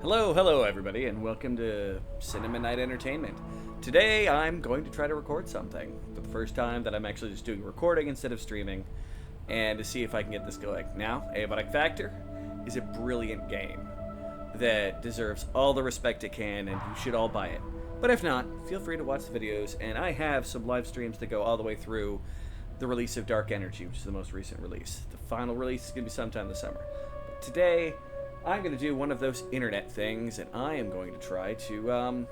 Hello everybody, and welcome to Cinema Night Entertainment. Today I'm going to try to record something for the first time that I'm actually just doing recording instead of streaming, and to see if I can get this going. Now, Abiotic Factor is a brilliant game that deserves all the respect it can, and you should all buy it. But if not, feel free to watch the videos, and I have some live streams that go all the way through the release of Dark Energy, which is the most recent release. The final release is going to be sometime this summer. But today, I'm going to do one of those internet things, and I am going to try to,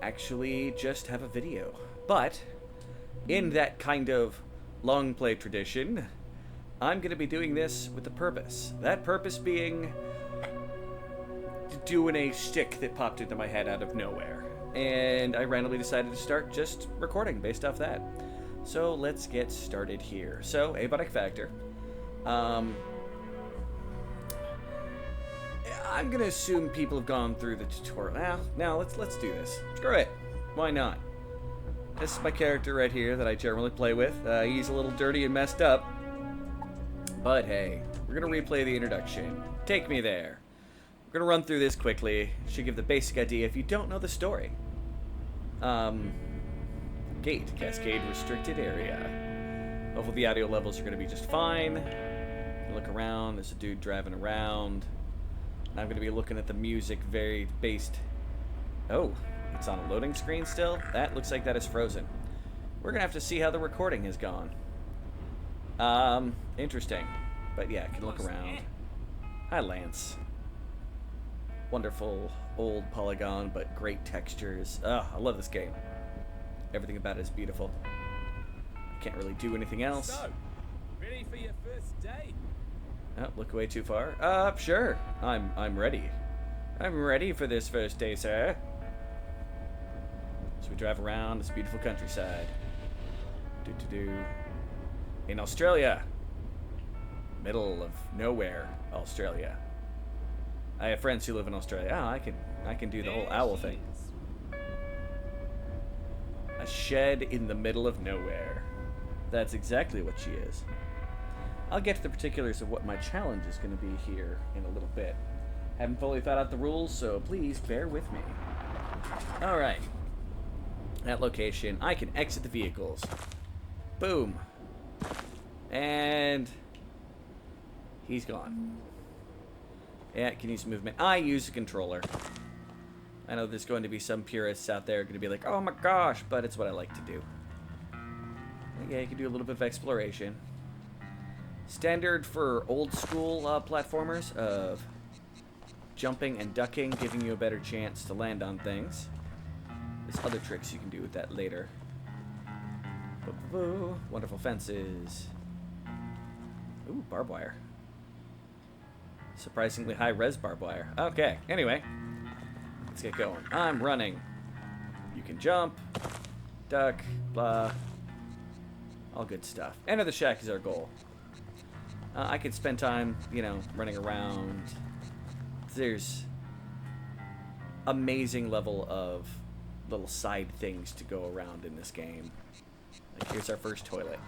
actually just have a video. But, in that kind of long play tradition, I'm going to be doing this with a purpose. That purpose being doing a stick that popped into my head out of nowhere. And I randomly decided to start just recording based off that. So let's get started here. So, Abiotic Factor. I'm gonna assume people have gone through the tutorial. Now let's do this. Screw it. Why not? This is my character right here that I generally play with. He's a little dirty and messed up. But hey, we're gonna replay the introduction. Take me there. We're gonna run through this quickly. Should give the basic idea if you don't know the story. Gate, Cascade Restricted Area. Hopefully the audio levels are gonna be just fine. Look around, there's a dude driving around. I'm going to be looking at the music very based... Oh, it's on a loading screen still? That looks like that is frozen. We're going to have to see how the recording has gone. Interesting. But yeah, I can look around. Hi, Lance. Wonderful old polygon, but great textures. I love this game. Everything about it is beautiful. Can't really do anything else. So, ready for your first date? Oh, look way too far. Sure. I'm ready. I'm ready for this first day, sir. So we drive around this beautiful countryside. In Australia. Middle of nowhere, Australia. I have friends who live in Australia. Oh, I can do the whole owl thing. A shed in the middle of nowhere. That's exactly what she is. I'll get to the particulars of what my challenge is going to be here in a little bit. Haven't fully thought out the rules, so please bear with me. Alright. That location, I can exit the vehicles. Boom. And... he's gone. Yeah, can use movement. I use a controller. I know there's going to be some purists out there going to be like, oh my gosh, but it's what I like to do. Yeah, you can do a little bit of exploration. Standard for old school platformers of jumping and ducking, giving you a better chance to land on things. There's other tricks you can do with that later. Wonderful fences. Ooh, barbed wire. Surprisingly high res barbed wire. Okay, anyway. Let's get going. I'm running. You can jump, duck, blah. All good stuff. Enter the shack is our goal. I could spend time, you know, running around. There's amazing level of little side things to go around in this game. Like, here's our first toilet.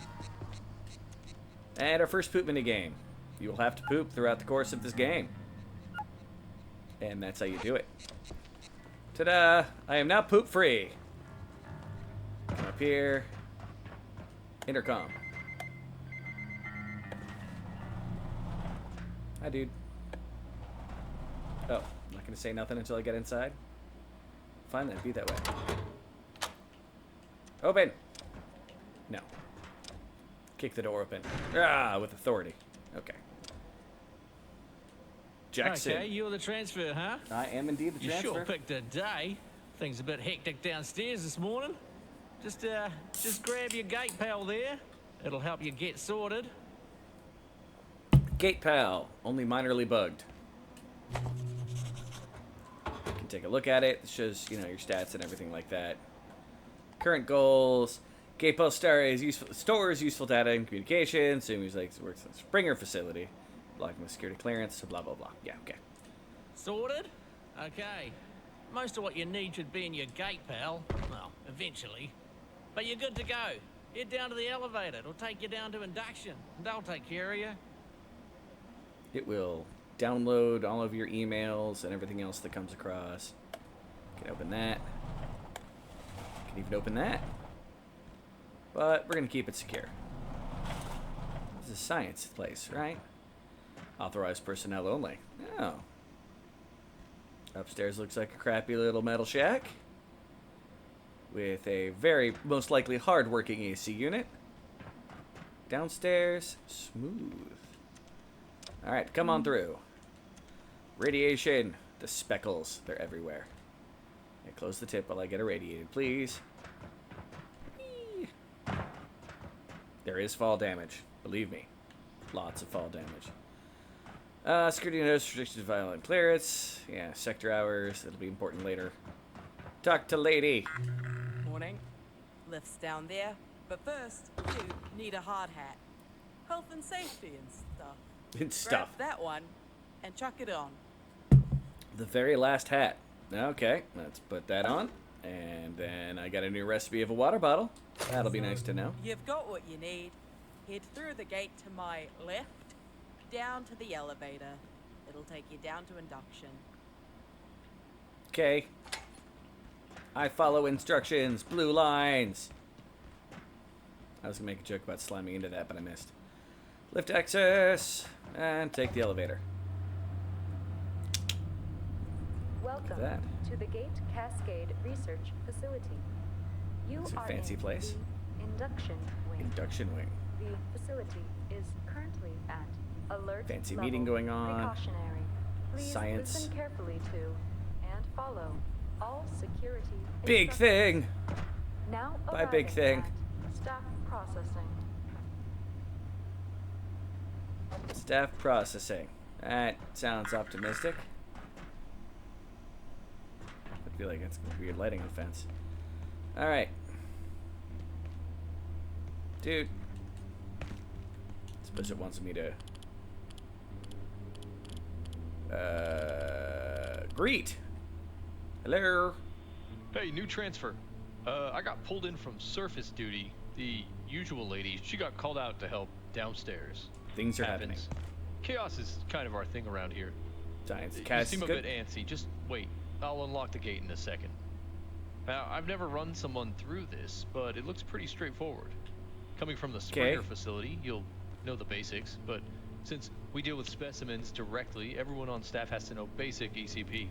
And our first poop mini game. You will have to poop throughout the course of this game. And that's how you do it. Ta-da! I am now poop free. Come up here. Intercom. Hi, dude. Oh, I'm not gonna say nothing until I get inside. Fine then, be that way. Open! No. Kick the door open. Ah, with authority. Okay. Jackson. Okay, you're the transfer, huh? I am indeed the transfer. You sure picked a day. Things a bit hectic downstairs this morning. Just grab your gate pal there. It'll help you get sorted. Gate pal, only minorly bugged. You can take a look at it. It shows, you know, your stats and everything like that. Current goals. Gate pal stores useful data and communication. Seems like it works on Springer facility. Blocking with security clearance. Blah blah blah. Yeah, okay. Sorted? Okay. Most of what you need should be in your gate pal. Well, eventually. But you're good to go. Head down to the elevator. It'll take you down to induction. They'll take care of you. It will download all of your emails and everything else that comes across. Can open that. Can even open that. But we're going to keep it secure. This is a science place, right? Authorized personnel only. Oh. Upstairs looks like a crappy little metal shack with a very most likely hard-working AC unit. Downstairs, smooth. All right, come on through. Radiation, the speckles, they're everywhere. Okay, close the tip while I get irradiated, please. Whee! There is fall damage, believe me. Lots of fall damage. Security notice, restricted violent clearance. Yeah, sector hours, that'll be important later. Talk to lady. Morning. Lift's down there. But first, you need a hard hat. Health and safety and stuff. And stuff. Grab that one and chuck it on. The very last hat. Okay, let's put that on. And then I got a new recipe of a water bottle. That'll be nice to know. You've got what you need. Head through the gate to my left, down to the elevator. It'll take you down to induction. Okay. I follow instructions. Blue lines. I was going to make a joke about slamming into that, but I missed. Lift access. And take the elevator. Welcome that. to the Gate Cascade Research Facility. You It's a are fancy in place. the induction wing. Induction wing. The facility is currently at alert Fancy level meeting going on. Precautionary. Please Science. listen carefully to and follow all security Big instructions. thing. Now Bye, big arriving thing. at staff processing. Staff processing. That sounds optimistic. I feel like it's a weird lighting offense. Alright. Dude. Suppose it wants me to... greet! Hello? Hey, new transfer. I got pulled in from surface duty. The usual lady, she got called out to help downstairs. Things are happening. Chaos is kind of our thing around here. Science. You Cass seem is a good. bit antsy. Just wait. I'll unlock the gate in a second. Now, I've never run someone through this, but it looks pretty straightforward. Coming from the Springer facility, you'll know the basics, but since we deal with specimens directly, everyone on staff has to know basic ECP.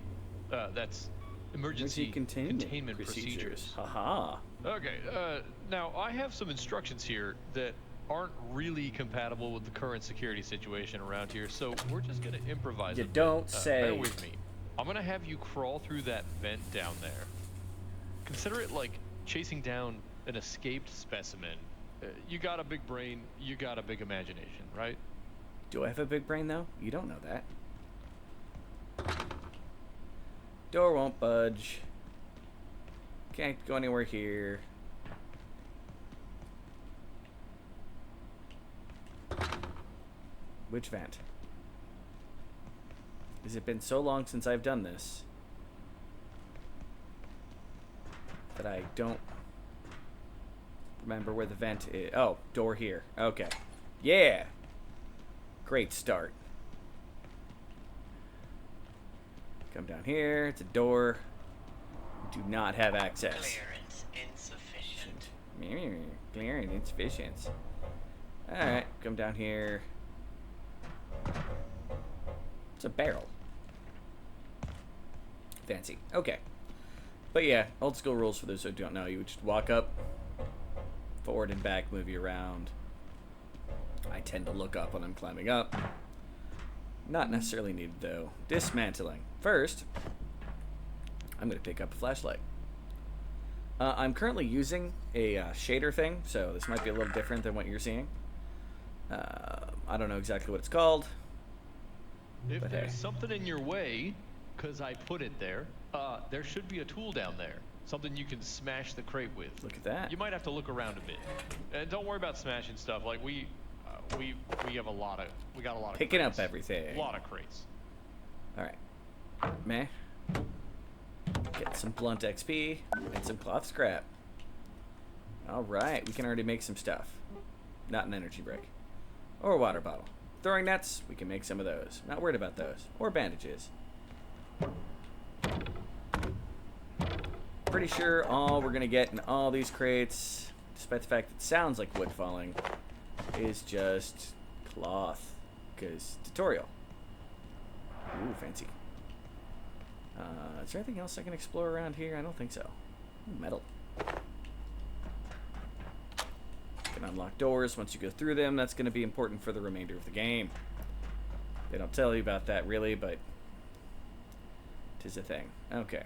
That's emergency containment procedures. Haha. Okay, now I have some instructions here that aren't really compatible with the current security situation around here, so we're just gonna improvise. You a bit. don't say. Bear with me. I'm gonna have you crawl through that vent down there. Consider it like chasing down an escaped specimen. You got a big brain, you got a big imagination, right? Do I have a big brain, though? You don't know that. Door won't budge. Can't go anywhere here. Which vent? Has it been so long since I've done this that I don't remember where the vent is? Oh, door here. Okay. Yeah. Great start. Come down here. It's a door. We do not have access. Clearance insufficient. Clearance insufficient. Alright, come down here. It's a barrel. Fancy. Okay. But yeah, old school rules for those who don't know. You would just walk up, forward and back, move you around. I tend to look up when I'm climbing up. Not necessarily needed, though. Dismantling. First, I'm going to pick up a flashlight. I'm currently using a shader thing, so this might be a little different than what you're seeing. I don't know exactly what it's called. If But there's hey. something in your way, because I put it there should be a tool down there. Something you can smash the crate with. Look at that. You might have to look around a bit. And don't worry about smashing stuff. Like we got a lot of Picking up crates. everything. A lot of crates. Alright. Meh. Get some blunt XP and some cloth scrap. Alright, we can already make some stuff. Not an energy brick. Or a water bottle. Throwing nets, we can make some of those. Not worried about those. Or bandages. Pretty sure all we're going to get in all these crates, despite the fact it sounds like wood falling, is just cloth. Because tutorial. Ooh, fancy. Is there anything else I can explore around here? I don't think so. Ooh, metal. Can unlock doors once you go through them. That's going to be important for the remainder of the game. They don't tell you about that really, but tis a thing. Okay.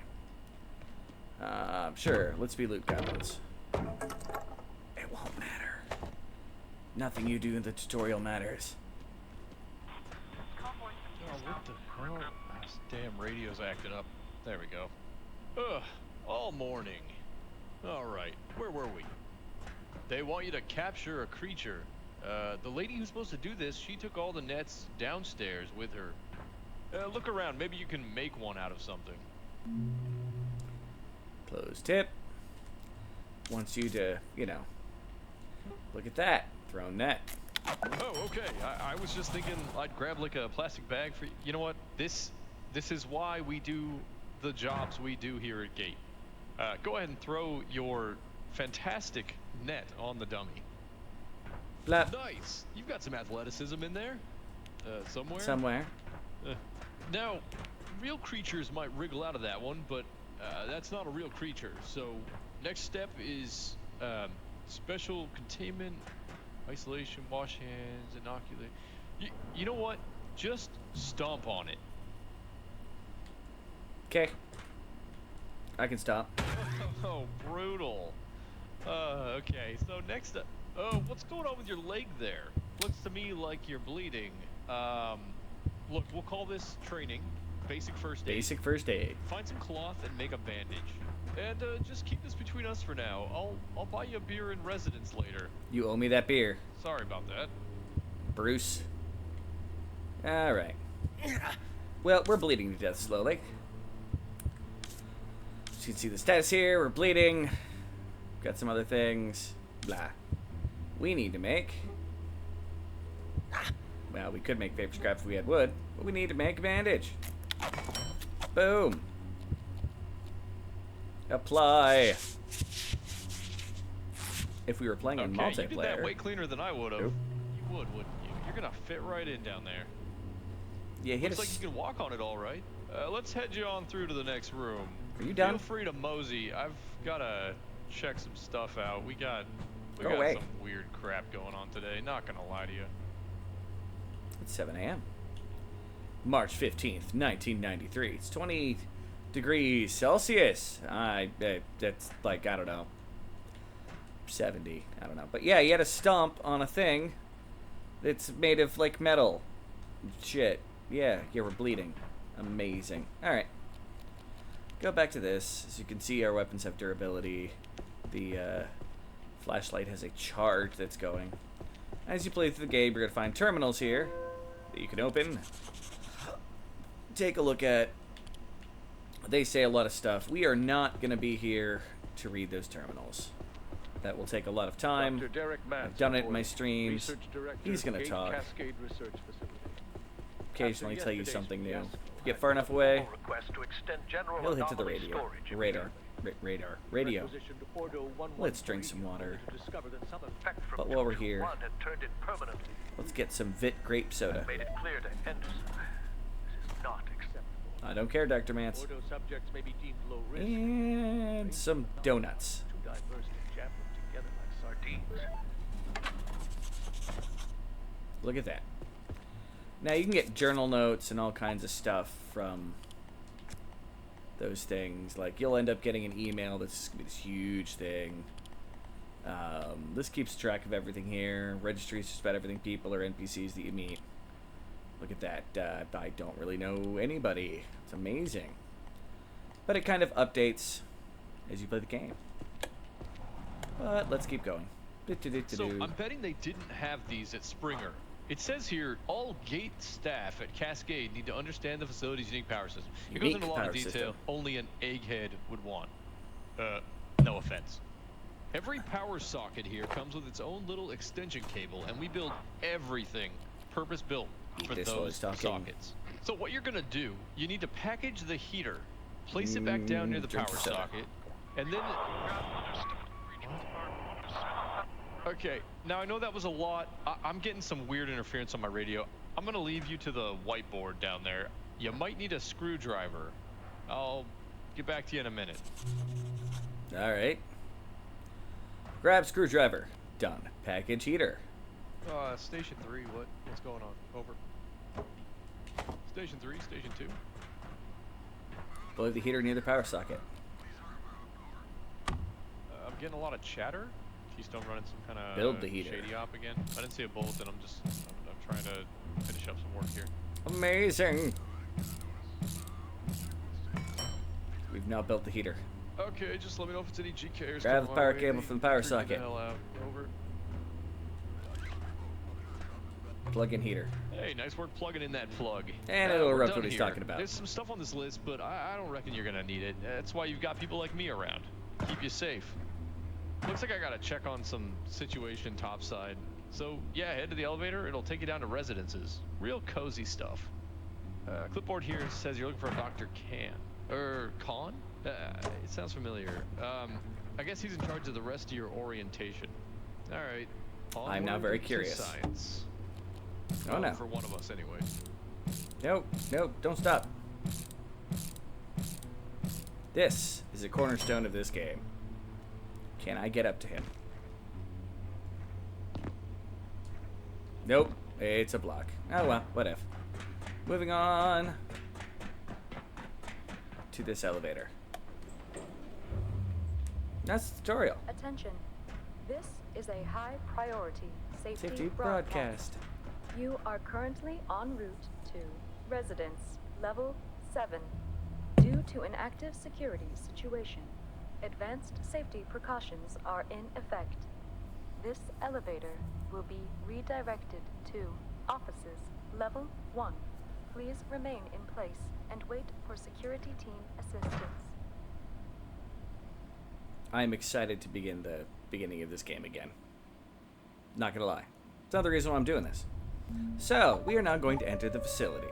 Sure. Let's be loot goblins. It won't matter. Nothing you do in the tutorial matters. Oh, what the hell? This damn radio's acting up. There we go. Ugh, all morning. Alright, where were we? They want you to capture a creature. The lady who's supposed to do this, she took all the nets downstairs with her. Look around, maybe you can make one out of something. Close tip. Wants you to, you know, look at that. Thrown net. Oh, okay. I was just thinking I'd grab like a plastic bag for you know what? This is why we do the jobs we do here at Gate. Go ahead and throw your fantastic net on the dummy. Flap. Nice. You've got some athleticism in there. Somewhere. Somewhere. Now, real creatures might wriggle out of that one, but that's not a real creature. So, next step is special containment. Isolation, wash hands, inoculate. You know what? Just stomp on it. Okay. I can stop. Oh, brutal. Okay, so next up. Oh, what's going on with your leg there? Looks to me like you're bleeding. Look, we'll call this training. Basic first aid. Basic first aid. Find some cloth and make a bandage. And just keep this between us for now. I'll buy you a beer in residence later. You owe me that beer. Sorry about that. Bruce. Alright. Well, we're bleeding to death slowly. As you can see the status here, we're bleeding. Got some other things. Blah. We need to make... Well, we could make vapor scrap if we had wood, but we need to make a bandage. Boom. Apply. If we were playing in multiplayer... You did that way cleaner than I would have. You would, wouldn't you? You're gonna fit right in down there. Yeah, Looks like you can walk on it all right. Let's head you on through to the next room. Are you done? Feel free to mosey. I've gotta check some stuff out. We got Go away. some weird crap going on today. Not gonna lie to you. It's 7 a.m. March 15th, 1993. It's 20 degrees Celsius. That's like, I don't know, 70. I don't know. But yeah, he had a stump on a thing that's made of, like, metal. Shit. Yeah, we're bleeding. Amazing. Alright. Go back to this. As you can see, our weapons have durability. The flashlight has a charge that's going. As you play through the game, you're going to find terminals here that you can open. Take a look at. They say a lot of stuff. We are not going to be here to read those terminals. That will take a lot of time. I've done it in my streams. He's going to talk. Occasionally tell you something new. If you get far enough away, he'll hit to the radio. Radio. Let's drink some water. But while we're here, let's get some Vit grape soda. I don't care, Dr. Mance. And some donuts. Look at that. Now you can get journal notes and all kinds of stuff from those things. Like, you'll end up getting an email that's gonna be this huge thing. This keeps track of everything here. Registries just about everything, people or NPCs that you meet. Look at that. I don't really know anybody. It's amazing. But it kind of updates as you play the game. But let's keep going. So I'm betting they didn't have these at Springer. It says here, all gate staff at Cascade need to understand the facility's unique power system. It goes into a lot of detail only an egghead would want. No offense. Every power socket here comes with its own little extension cable, and we build everything purpose-built for This was those talking. sockets. So what you're gonna do, you need to package the heater, place it back down near the drink power the soda. socket, and then... Okay, now I know that was a lot. I'm getting some weird interference on my radio. I'm gonna leave you to the whiteboard down there. You might need a screwdriver. I'll get back to you in a minute. All right. Grab screwdriver. Done. Package heater. Station 3, what's going on? Over. Station 3, Station 2. Blow the heater near the power socket. I'm getting a lot of chatter. Keystone running some kind of Build the heater. shady op again. I didn't see a bulletin. I'm trying to finish up some work here. Amazing. We've now built the heater. Okay, just let me know if it's any GKers. Grab the power cable from the power socket. The hell out. Over. Plug in heater. Hey, nice work plugging in that plug. And it'll we're erupt done what he's here. talking about. There's some stuff on this list, but I don't reckon you're gonna need it. That's why you've got people like me around. Keep you safe. Looks like I gotta check on some situation topside. So yeah, head to the elevator. It'll take you down to residences. Real cozy stuff. Clipboard here says you're looking for a Dr. Khan? It sounds familiar. I guess he's in charge of the rest of your orientation. All right. I'm now very curious. Science. Oh no. For one of us, anyway. Nope, nope, don't stop. This is a cornerstone of this game. Can I get up to him? Nope, it's a block. Oh well, whatever. Moving on to this elevator. That's the tutorial. Attention. This is a high priority safety, Safety broadcast. You are currently en route to Residence Level 7. Due to an active security situation, advanced safety precautions are in effect. This elevator will be redirected to Offices Level 1. Please remain in place and wait for security team assistance. I'm excited to begin the beginning of this game again. Not gonna lie. It's another reason why I'm doing this. So, we are now going to enter the facility.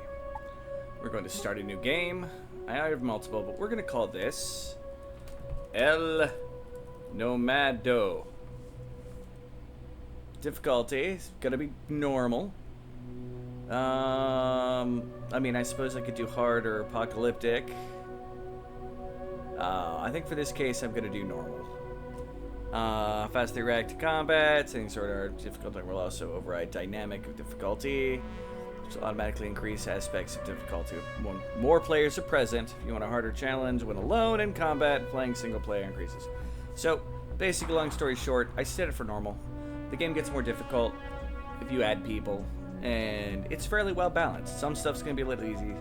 We're going to start a new game. I have multiple, but we're going to call this El Nomado. Difficulty is going to be normal. I mean, I suppose I could do hard or apocalyptic. I think for this case, I'm going to do normal. Fastly react to combat. Settings sort of difficulty will also override dynamic of difficulty, which will automatically increase aspects of difficulty when more players are present. If you want a harder challenge when alone in combat, playing single player increases. So, basically, long story short, I set it for normal. The game gets more difficult if you add people, and it's fairly well balanced. Some stuff's going to be a little easy.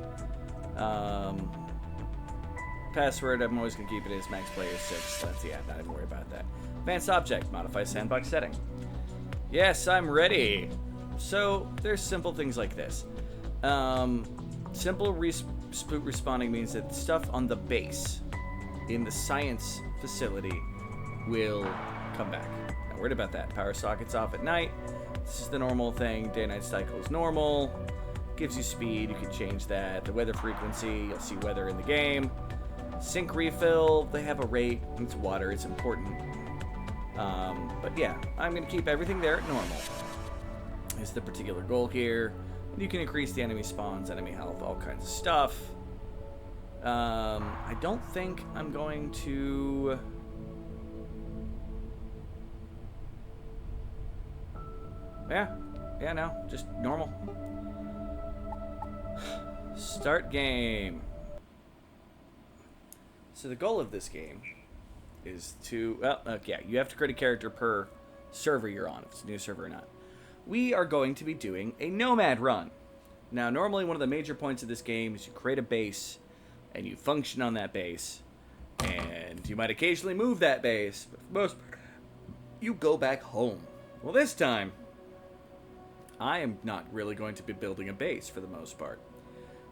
Password, I'm always going to keep it as max player 6. That's, yeah, not even worry about that. Advanced object, modify sandbox setting. Yes, I'm ready. So, there's simple things like this. Simple spoot respawning means that stuff on the base in the science facility will come back. Not worried about that. Power sockets off at night. This is the normal thing. Day-night cycle is normal. Gives you speed. You can change that. The weather frequency. You'll see weather in the game. Sink refill. They have a rate. It's water. It's important. But yeah, I'm going to keep everything there at normal. Is the particular goal here. You can increase the enemy spawns, enemy health, all kinds of stuff. I don't think I'm going to... Yeah, no, just normal. Start game. So the goal of this game is to, well, okay, you have to create a character per server you're on, if it's a new server or not. We are going to be doing a Nomad run. Now, normally one of the major points of this game is you create a base, and you function on that base, and you might occasionally move that base, but for the most part, you go back home. Well, this time, I am not really going to be building a base for the most part.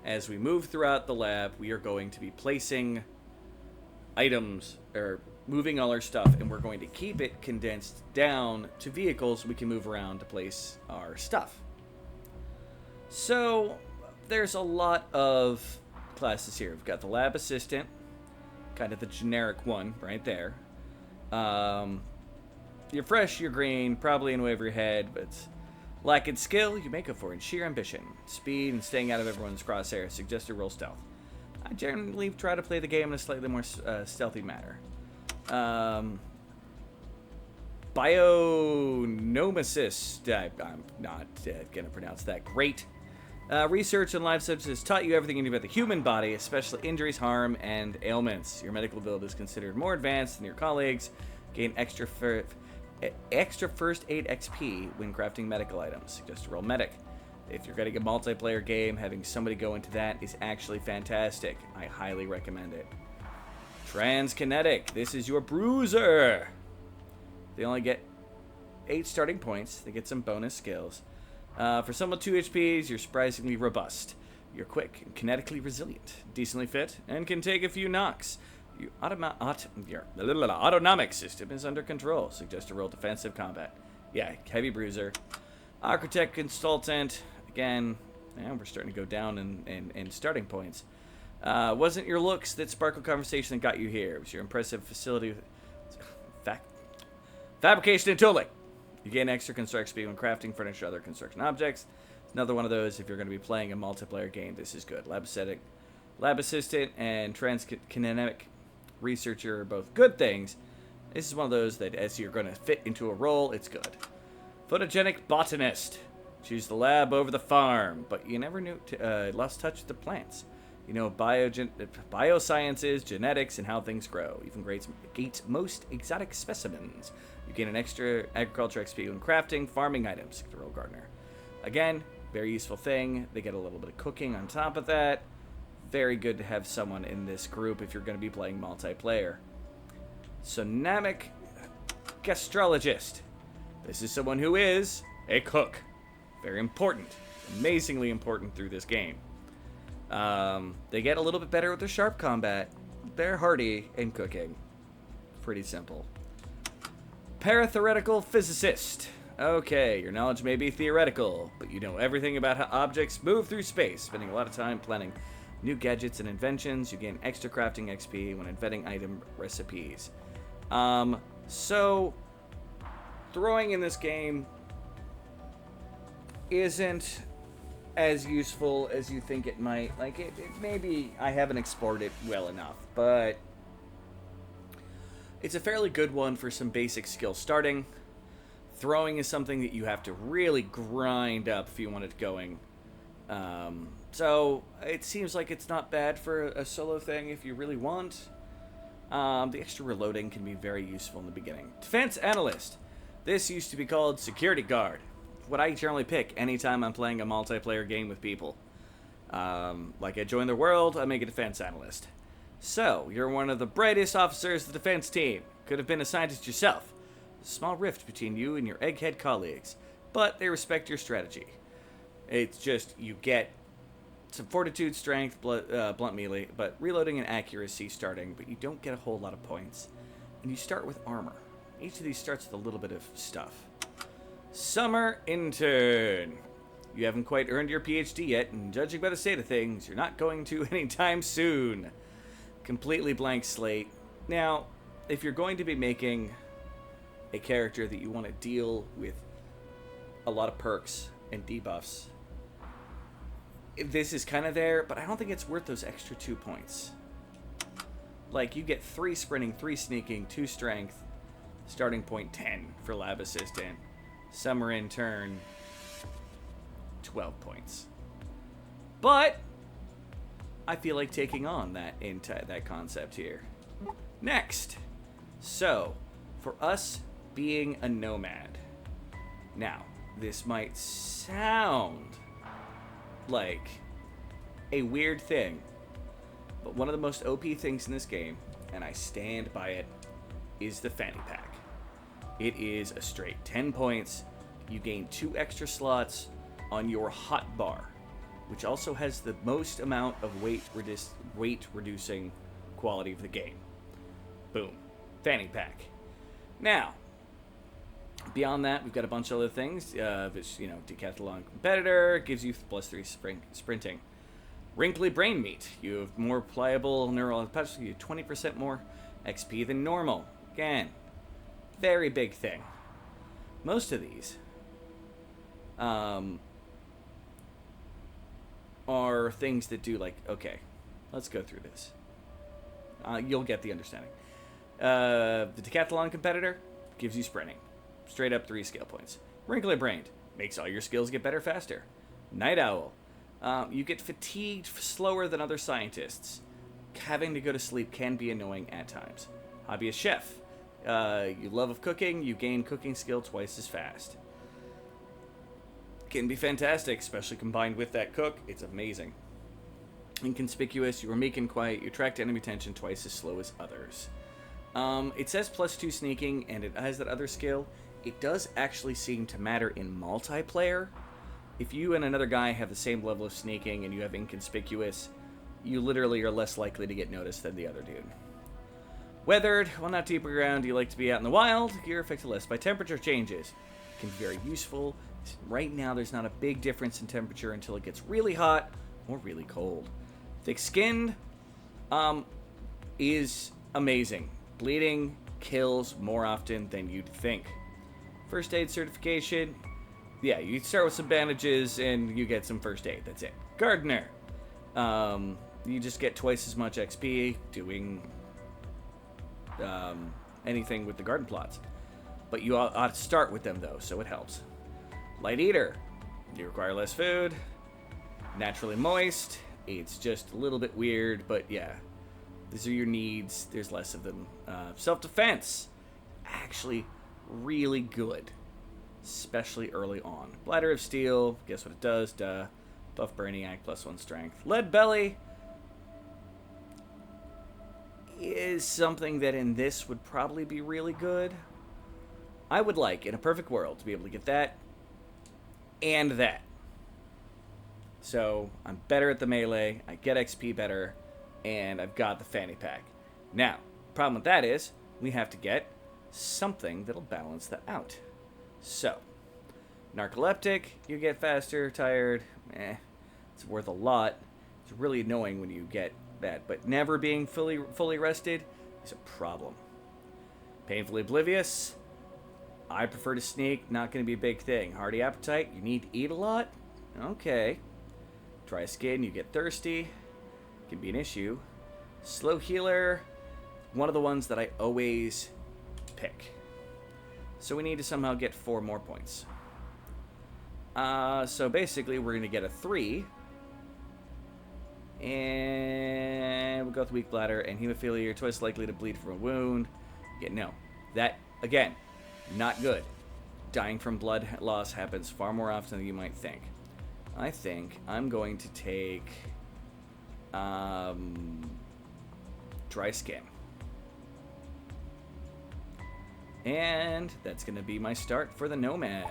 As we move throughout the lab, we are going to be placing items, or moving all our stuff, and we're going to keep it condensed down to vehicles we can move around to place our stuff. So, there's a lot of classes here. We've got the lab assistant, kind of the generic one right there. You're fresh, you're green, probably in way over your head, but lacking skill, you make up for in sheer ambition. Speed and staying out of everyone's crosshairs suggest you roll stealth. I generally try to play the game in a slightly more stealthy manner. Bionomicist. I'm not going to pronounce that great. Research on life substances taught you everything you knew about the human body, especially injuries, harm, and ailments. Your medical ability is considered more advanced than your colleagues. Gain extra first aid XP when crafting medical items. Suggest to roll medic. If you're getting a multiplayer game, having somebody go into that is actually fantastic. I highly recommend it. Transkinetic. This is your bruiser. They only get 8 starting points. They get some bonus skills. For someone with 2 HPs, you're surprisingly robust. You're quick and kinetically resilient, decently fit, and can take a few knocks. Your autonomic system is under control. Suggest to roll defensive combat. Yeah, heavy bruiser. Architect consultant. Again, we're starting to go down in starting points. Wasn't your looks that sparkled conversation that got you here. It was your impressive facility. Fabrication and tooling. You gain extra construct speed when crafting, furniture, other construction objects. Another one of those, if you're going to be playing a multiplayer game, this is good. Lab assistant and transkinetic researcher are both good things. This is one of those that as you're going to fit into a role, it's good. Photogenic botanist. Choose the lab over the farm, but you never lost touch with the plants. You know biosciences, genetics, and how things grow. Even gates most exotic specimens. You gain an extra agriculture XP when crafting, farming items. The roll gardener. Again, very useful thing. They get a little bit of cooking on top of that. Very good to have someone in this group if you're going to be playing multiplayer. Sonamic gastrologist. This is someone who is a cook. Very important. Amazingly important through this game. They get a little bit better with their sharp combat. They're hardy in cooking. Pretty simple. Paratheoretical physicist. Okay, your knowledge may be theoretical, but you know everything about how objects move through space, spending a lot of time planning new gadgets and inventions. You gain extra crafting XP when inventing item recipes. So throwing in this game isn't as useful as you think it might. Like, it maybe I haven't explored it well enough, but it's a fairly good one for some basic skill starting. Throwing is something that you have to really grind up if you want it going. So it seems like it's not bad for a solo thing if you really want. The extra reloading can be very useful in the beginning. Defense analyst. This used to be called security guard. What I generally pick anytime I'm playing a multiplayer game with people. Like I join their world, I make a defense analyst. So, you're one of the brightest officers of the defense team. Could have been a scientist yourself. There's a small rift between you and your egghead colleagues, but they respect your strategy. It's just, you get some fortitude, strength, blunt melee, but reloading and accuracy starting, but you don't get a whole lot of points. And you start with armor. Each of these starts with a little bit of stuff. Summer intern. You haven't quite earned your PhD yet, and judging by the state of things, you're not going to anytime soon. Completely blank slate. Now, if you're going to be making a character that you want to deal with a lot of perks and debuffs, this is kind of there, but I don't think it's worth those extra 2 points. Like, you get 3 sprinting, 3 sneaking, 2 strength, starting point 10 for lab assistant. Summer intern, 12 points. But I feel like taking on that concept here. Next. So, for us being a nomad. Now, this might sound like a weird thing, but one of the most OP things in this game, and I stand by it, is the fanny pack. It is a straight 10 points. You gain 2 extra slots on your hot bar, which also has the most amount of weight reducing quality of the game. Boom. Fanny pack. Now, Beyond that, we've got a bunch of other things. Which, decathlon competitor gives you +3 sprinting. Wrinkly brain meat. You have more pliable neural patches. You have 20% more XP than normal. Again, very big thing. Most of these are things that do, like, okay, let's go through this. You'll get the understanding. The decathlon competitor gives you sprinting. Straight up 3 skill points. Wrinkly brained makes all your skills get better faster. Night owl. You get fatigued slower than other scientists. Having to go to sleep can be annoying at times. Hobbyist chef. You love of cooking, you gain cooking skill twice as fast. Can be fantastic, especially combined with that cook. It's amazing. Inconspicuous, you are meek and quiet, you attract enemy attention twice as slow as others. It says +2 sneaking, and it has that other skill. It does actually seem to matter in multiplayer. If you and another guy have the same level of sneaking and you have inconspicuous, you literally are less likely to get noticed than the other dude. Weathered, while not deep ground, you like to be out in the wild, you're affected less by temperature changes. It can be very useful. Right now, there's not a big difference in temperature until it gets really hot or really cold. Thick-skinned is amazing. Bleeding kills more often than you'd think. First aid certification. Yeah, you start with some bandages and you get some first aid. That's it. Gardener. You just get twice as much XP doing anything with the garden plots. But you ought to start with them, though, so it helps. Light eater. You require less food. Naturally moist. It's just a little bit weird, but yeah. These are your needs. There's less of them. Self-defense. Actually, really good. Especially early on. Bladder of steel. Guess what it does? Duh. Buff Brainiac, +1 strength. Lead belly is something that in this would probably be really good. I would like, in a perfect world, to be able to get that and that. So, I'm better at the melee, I get XP better, and I've got the fanny pack. Now, the problem with that is, we have to get something that'll balance that out. So, narcoleptic, you get faster, tired, it's worth a lot. It's really annoying when you get that, but never being fully rested is a problem. Painfully oblivious, I prefer to sneak, not going to be a big thing. Hearty appetite, you need to eat a lot? Okay. Dry skin, you get thirsty, can be an issue. Slow healer, one of the ones that I always pick. So we need to somehow get 4 more points. So basically we're going to get a 3. And we'll go with weak bladder and hemophilia. You're twice likely to bleed from a wound. Yeah, no. That, again, not good. Dying from blood loss happens far more often than you might think. I think I'm going to take dry skin. And that's going to be my start for the Nomad.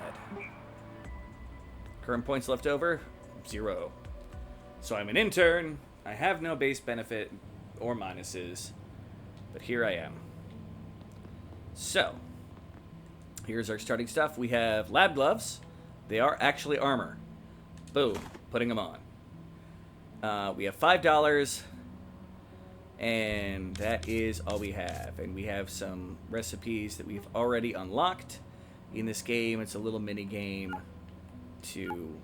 Current points left over, 0. So I'm an intern, I have no base benefit or minuses, but here I am. So, here's our starting stuff. We have lab gloves. They are actually armor. Boom, putting them on. We have $5, and that is all we have. And we have some recipes that we've already unlocked in this game. It's a little mini game to,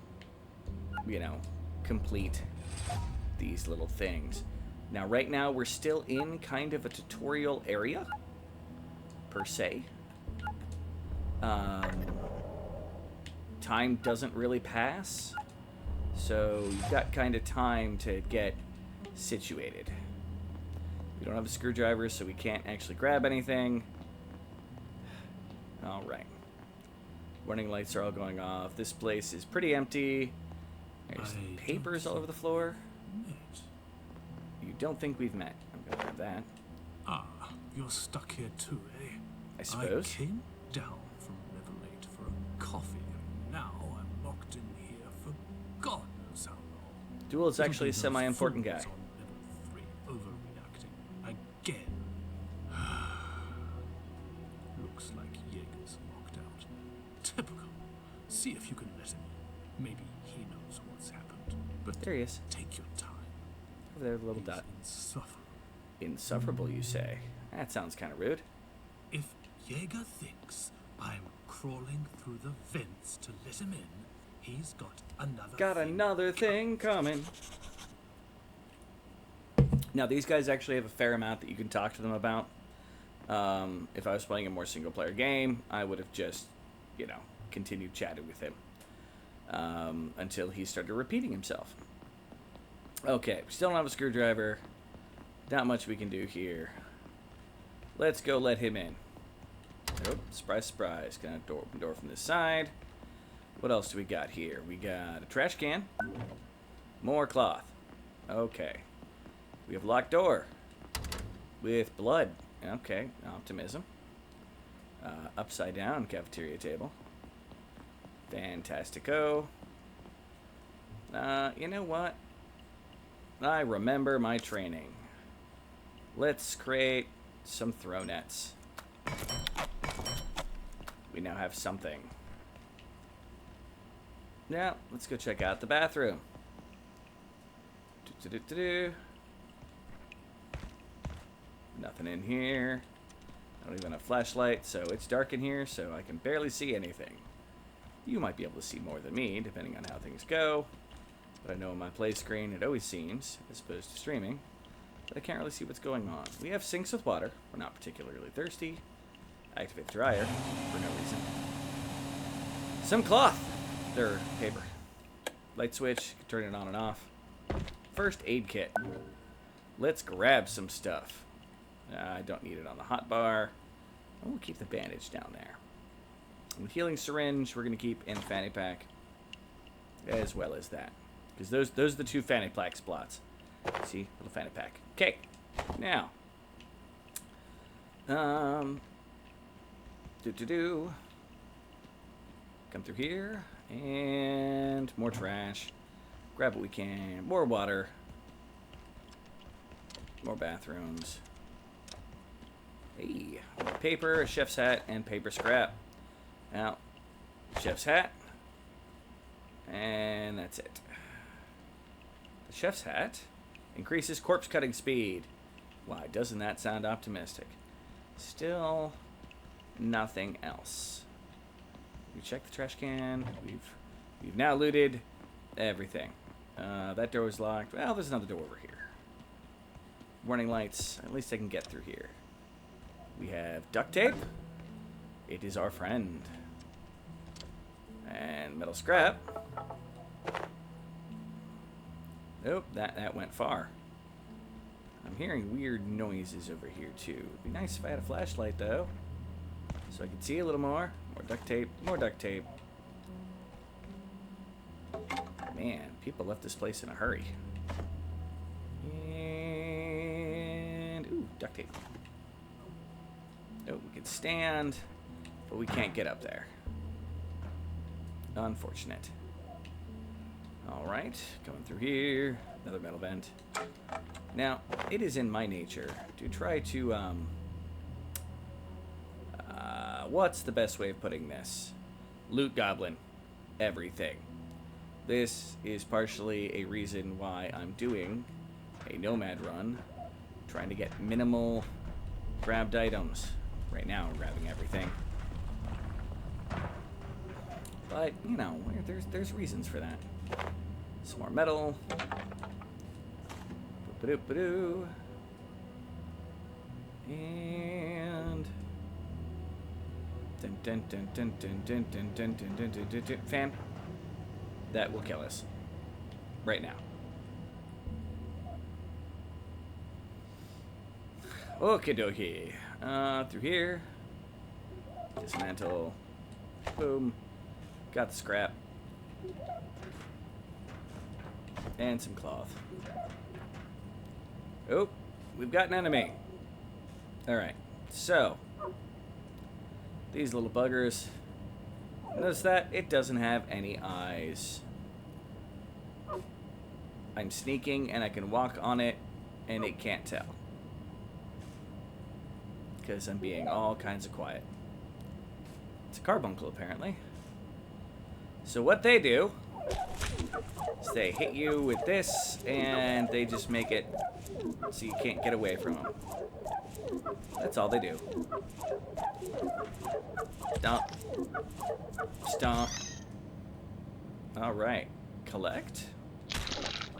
complete these little things. Now, right now, we're still in kind of a tutorial area, per se. Time doesn't really pass, so you've got kind of time to get situated. We don't have a screwdriver, so we can't actually grab anything. All right. Warning lights are all going off. This place is pretty empty. There's papers all over the floor. You don't think we've met. I'm gonna grab that. Ah, you're stuck here too, eh? I suppose. I came down from level 8 for a coffee, and now I'm locked in here for God knows how long. Duel is actually a Those semi-important guy. fools on level 3 overreacting again. Looks like Jaeger's locked out. There he is. Take your time. Over there, the little He's dot. insufferable. Insufferable, you say? That sounds kind of rude. If Jaeger thinks I'm crawling through the vents to let him in, he's got another thing coming. Now, these guys actually have a fair amount that you can talk to them about. If I was playing a more single-player game, I would have just, continued chatting with him until he started repeating himself. Okay, we still don't have a screwdriver. Not much we can do here. Let's go let him in. Oh, surprise, surprise. Gonna open door from this side. What else do we got here? We got a trash can. More cloth. Okay. We have locked door. With blood. Okay, optimism. Upside down cafeteria table. Fantastico. You know what? I remember my training. Let's create some throw nets. We now have something. Now, let's go check out the bathroom. Nothing in here. I don't even have a flashlight, so it's dark in here, so I can barely see anything. You might be able to see more than me, depending on how things go. But I know on my play screen it always seems, as opposed to streaming, that I can't really see what's going on. We have sinks with water. We're not particularly thirsty. Activate the dryer for no reason. Some cloth. Or paper. Light switch. Turn it on and off. First aid kit. Let's grab some stuff. I don't need it on the hot bar. We'll keep the bandage down there. And the healing syringe we're going to keep in the fanny pack. As well as that. Because those are the two fanny pack spots. See? Little fanny pack. Okay. Now. Come through here. And more trash. Grab what we can. More water. More bathrooms. Hey. More paper, a chef's hat, and paper scrap. Now, chef's hat. And that's it. The chef's hat increases corpse cutting speed. Why, doesn't that sound optimistic? Still nothing else. We check the trash can. We've now looted everything. That door was locked. Well, there's another door over here. Warning lights. At least I can get through here. We have duct tape. It is our friend. And metal scrap. Nope, that went far. I'm hearing weird noises over here too. It'd be nice if I had a flashlight though, so I could see a little more. More duct tape, more duct tape. Man, people left this place in a hurry. And ooh, duct tape. Oh, we can stand, but we can't get up there. Unfortunate. Alright, coming through here. Another metal vent. Now, it is in my nature to try to, what's the best way of putting this? Loot goblin everything. This is partially a reason why I'm doing a Nomad run, trying to get minimal grabbed items. Right now, I'm grabbing everything. But, you know, there's reasons for that. Some more metal. Ba-doop-ba-doo. And fan. That will kill us. Right now. Okie dokie. Through here. Dismantle. Boom. Got the scrap. And some cloth. Oh, we've got an enemy. Alright, so. These little buggers. Notice that it doesn't have any eyes. I'm sneaking and I can walk on it and it can't tell. Because I'm being all kinds of quiet. It's a carbuncle apparently. So what they do So they hit you with this, and they just make it so you can't get away from them. That's all they do. Stomp. Stomp. Alright. Collect.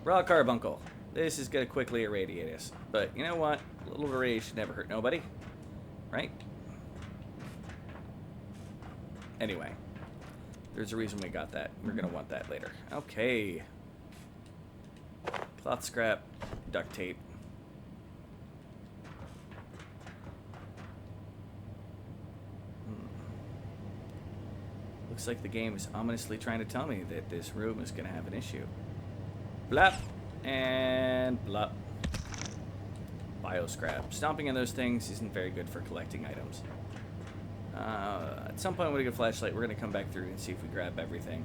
Raw carbuncle. This is going to quickly irradiate us. But you know what? A little irradiation never hurt nobody. Right? Anyway. There's a reason we got that. We're going to want that later. Okay. Cloth scrap. Duct tape. Looks like the game is ominously trying to tell me that this room is going to have an issue. Blap. And blop. Bioscrap. Stomping in those things isn't very good for collecting items. At some point with a good flashlight, we're going to come back through and see if we grab everything.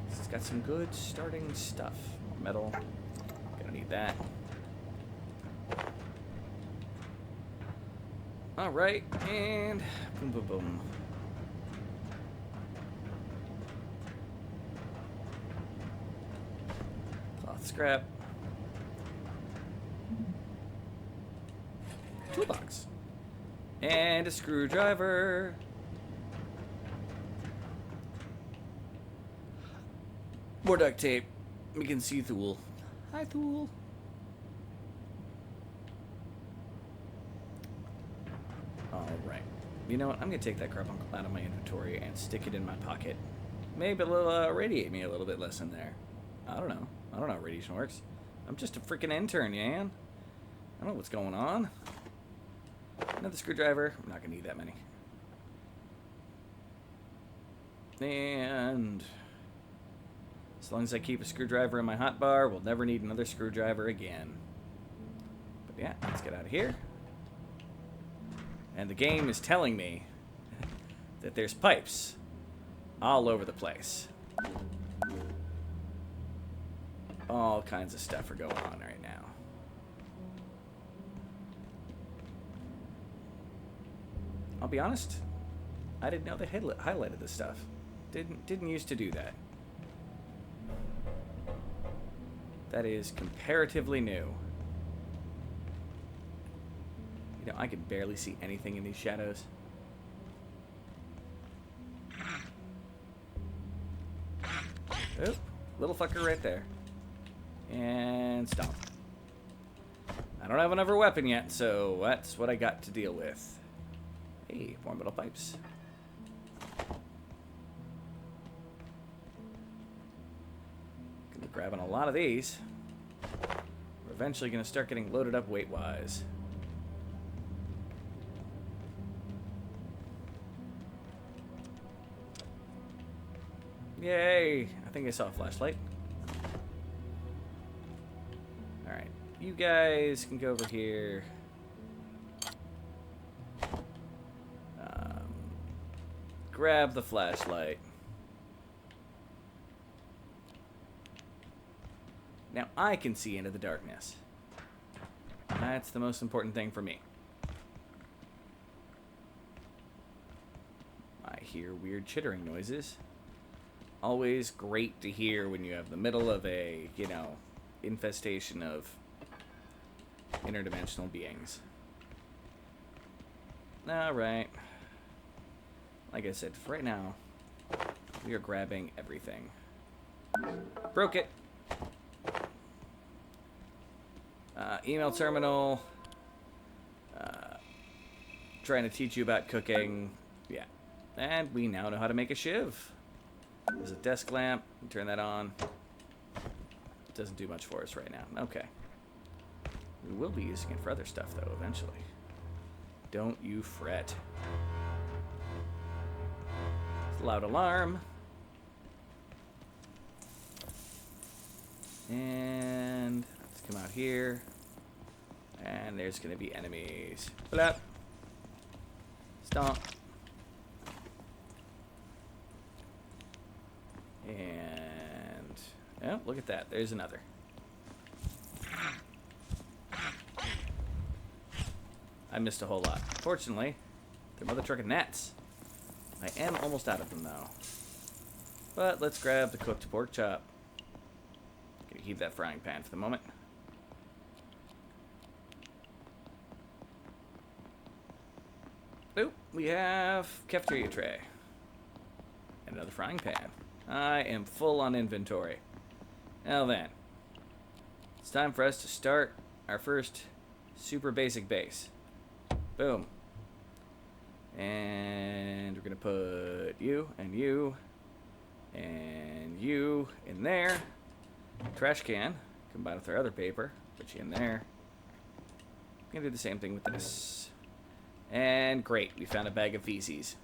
It's got some good starting stuff. Metal. Gonna need that. Alright, and boom, boom, boom. Cloth scrap. Toolbox. And a screwdriver. More duct tape. We can see Thule. Hi, Thule. Alright. You know what? I'm going to take that carbuncle out of my inventory and stick it in my pocket. Maybe it'll irradiate me a little bit less in there. I don't know. I don't know how radiation works. I'm just a freaking intern, man. I don't know what's going on. Another screwdriver. I'm not going to need that many. And as long as I keep a screwdriver in my hotbar, we'll never need another screwdriver again. But yeah, let's get out of here. And the game is telling me that there's pipes all over the place. All kinds of stuff are going on right now. I'll be honest, I didn't know they had highlighted this stuff. Didn't used to do that. That is comparatively new. You know, I can barely see anything in these shadows. Oop, little fucker right there. And stomp. I don't have another weapon yet, so that's what I got to deal with. Hey, more metal pipes. Gonna be grabbing a lot of these. We're eventually gonna start getting loaded up weight-wise. Yay! I think I saw a flashlight. Alright, you guys can go over here. Grab the flashlight. Now I can see into the darkness. That's the most important thing for me. I hear weird chittering noises. Always great to hear when you have the middle of a, you know, infestation of interdimensional beings. Alright. Like I said, for right now, we are grabbing everything. Broke it. Email terminal. Trying to teach you about cooking. Yeah. And we now know how to make a shiv. There's a desk lamp. Turn that on. It doesn't do much for us right now. Okay. We will be using it for other stuff, though, eventually. Don't you fret. It's a loud alarm. And let's come out here. And there's going to be enemies. Blap. Stomp. And oh, look at that. There's another. I missed a whole lot. Fortunately, they're mother trucking gnats. I am almost out of them, though. But let's grab the cooked pork chop. keep that frying pan for the moment. Oh, we have cafeteria tray. And another frying pan. I am full on inventory. Now then, it's time for us to start our first super basic base. Boom. And we're going to put you and you and you in there. Trash can, combined with our other paper. Put you in there. Going to do the same thing with this. And great, we found a bag of feces.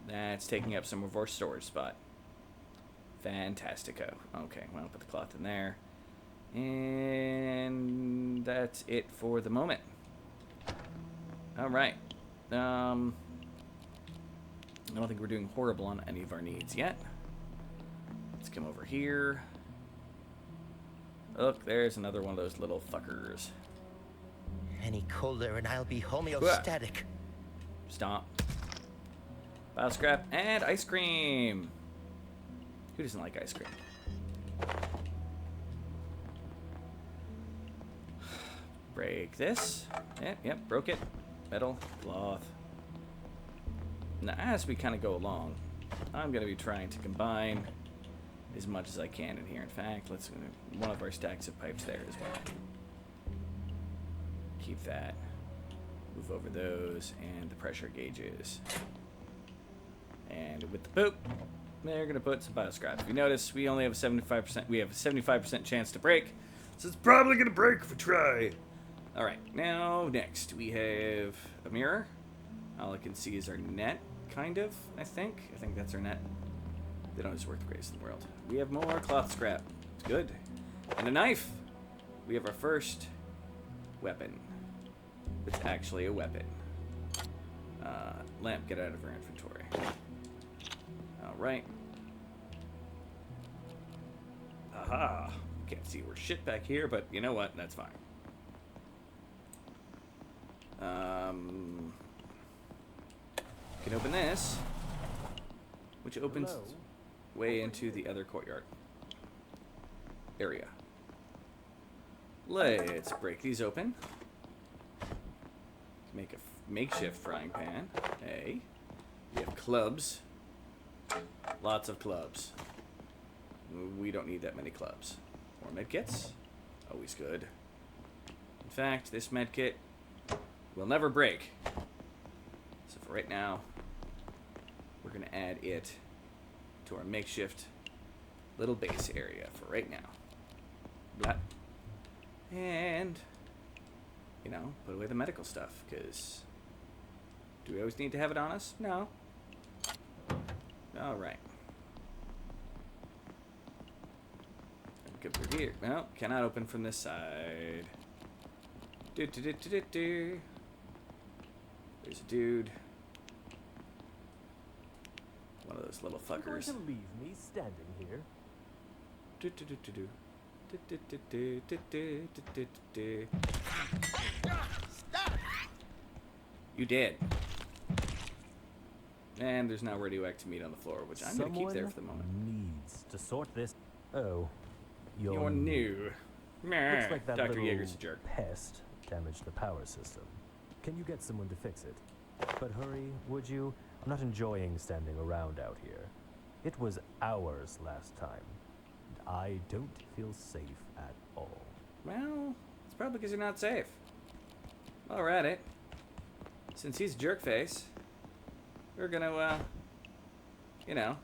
That's taking up some of our storage spot. Fantastico. Okay, well, I'll put the cloth in there. And that's it for the moment. Alright. I don't think we're doing horrible on any of our needs yet. Let's come over here. Look, there's another one of those little fuckers. Any colder and I'll be homeostatic. Stomp. Bio scrap and ice cream. Who doesn't like ice cream? Break this. Yep, broke it. Metal, cloth. Now, as we kind of go along, I'm going to be trying to combine as much as I can in here. In fact, let's one of our stacks of pipes there as well. Keep that. Move over those and the pressure gauges. And with the poop, they're going to put some bio scrap. If you notice, we only have a 75%. We have a 75% chance to break, so it's probably going to break if we try. All right, now next we have a mirror. All I can see is our net, kind of. I think that's our net. They don't always work the greatest in the world. We have more cloth scrap. It's good. And a knife. We have our first weapon. It's actually a weapon. Lamp, get out of our inventory. Alright. Aha. Can't see we're shit back here, but you know what? That's fine. Can open this, which opens way into the other courtyard area. Let's break these open. Make a makeshift frying pan. Hey, we have clubs. Lots of clubs. We don't need that many clubs. More medkits. Always good. In fact, this medkit will never break. So for right now, we're going to add it to our makeshift little base area for right now. Blah. And, you know, put away the medical stuff, because do we always need to have it on us? No. Alright. Go through here. Well, cannot open from this side. There's a dude. One of those little fuckers. You're going to leave me standing here? You did. And there's now radioactive meat on the floor, which I'm going to keep there for the moment. Needs to sort this. Oh, you're new. Looks like that Dr. little Yeager's a jerk. pest damaged the power system. Can you get someone to fix it? But hurry, would you? I'm not enjoying standing around out here. It was hours last time. And I don't feel safe at all. Well, it's probably because you're not safe. While we're at it, since he's a jerk face, we're gonna, you know,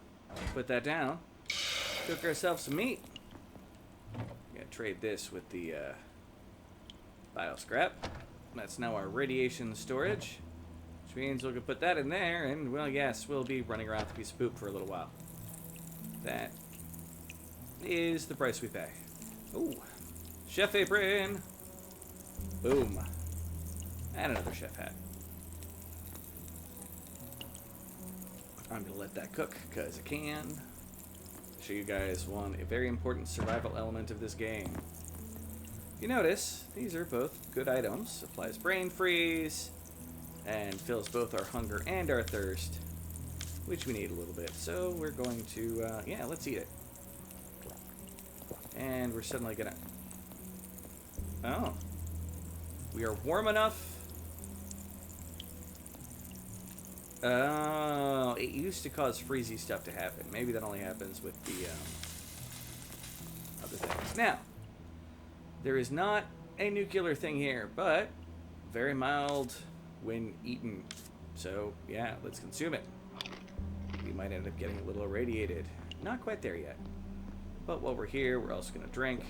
put that down. Cook ourselves some meat. Gonna trade this with the bio scrap. That's now our radiation storage, which means we'll put that in there, and well, yes, we'll be running around with a piece of poop for a little while. That is the price we pay. Ooh, chef apron. Boom, and another chef hat. I'm gonna let that cook because I can. Show you guys a very important survival element of this game. You notice these are both good items. Applies brain freeze and fills both our hunger and our thirst, which we need a little bit. So we're going to yeah, let's eat it. And we're suddenly gonna... Oh. We are warm enough. Oh, it used to cause freezy stuff to happen. Maybe that only happens with the other things. Now, there is not a nuclear thing here, but very mild when eaten. So, yeah, let's consume it. We might end up getting a little irradiated. Not quite there yet. But while we're here, we're also going to drink.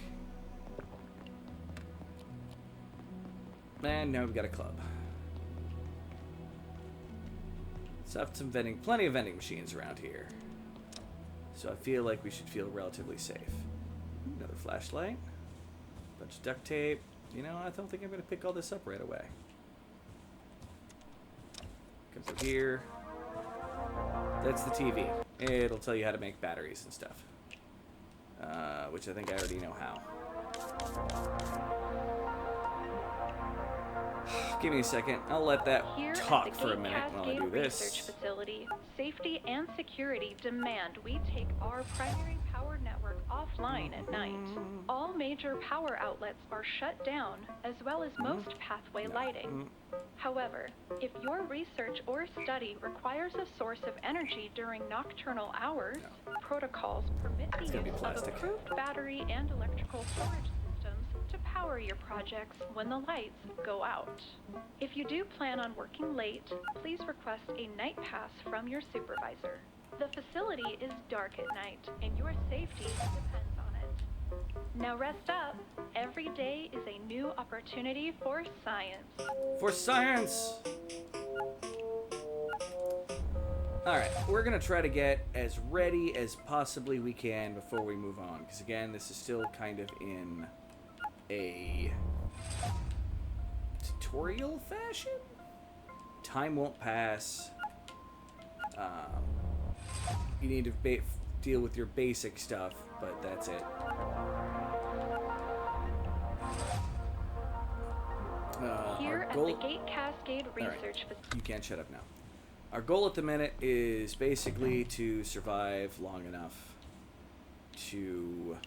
And now we've got a club. So some vending, plenty of vending machines around here. So I feel like we should feel relatively safe. Another flashlight. Bunch of duct tape. You know, I don't think I'm going to pick all this up right away. Come through here. That's the TV. It'll tell you how to make batteries and stuff. Which I think I already know how. Give me a second. I'll let that talk for a minute while I do this. Research facility, safety and security demand we take our primary power network offline at night. All major power outlets are shut down, as well as most pathway lighting. However, if your research or study requires a source of energy during nocturnal hours, protocols permit the use of approved battery and electrical storage systems to power your projects when the lights go out. If you do plan on working late, please request a night pass from your supervisor. The facility is dark at night, and your safety depends on it. Now rest up. Every day is a new opportunity for science. For science! Alright, we're going to try to get as ready as possibly we can before we move on. Because again, this is still kind of in a tutorial fashion? Time won't pass. You need to deal with your basic stuff, but that's it. Here at the Gate Cascade Research Facility. You can't shut up now. Our goal at the minute is basically to survive long enough to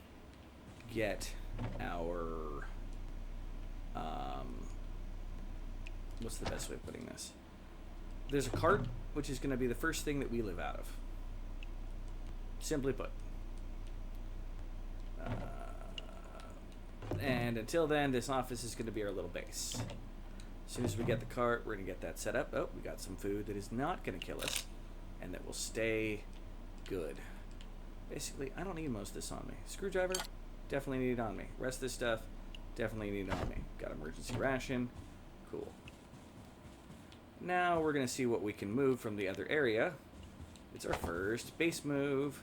get our what's the best way of putting this? There's a cart, which is going to be the first thing that we live out of. Simply put. And until then, this office is going to be our little base. As soon as we get the cart, we're going to get that set up. Oh, we got some food that is not going to kill us, and that will stay good. Basically, I don't need most of this on me. Screwdriver, definitely need it on me. Rest of this stuff, definitely need it on me. Got emergency ration, cool. Now we're going to see what we can move from the other area. It's our first base move.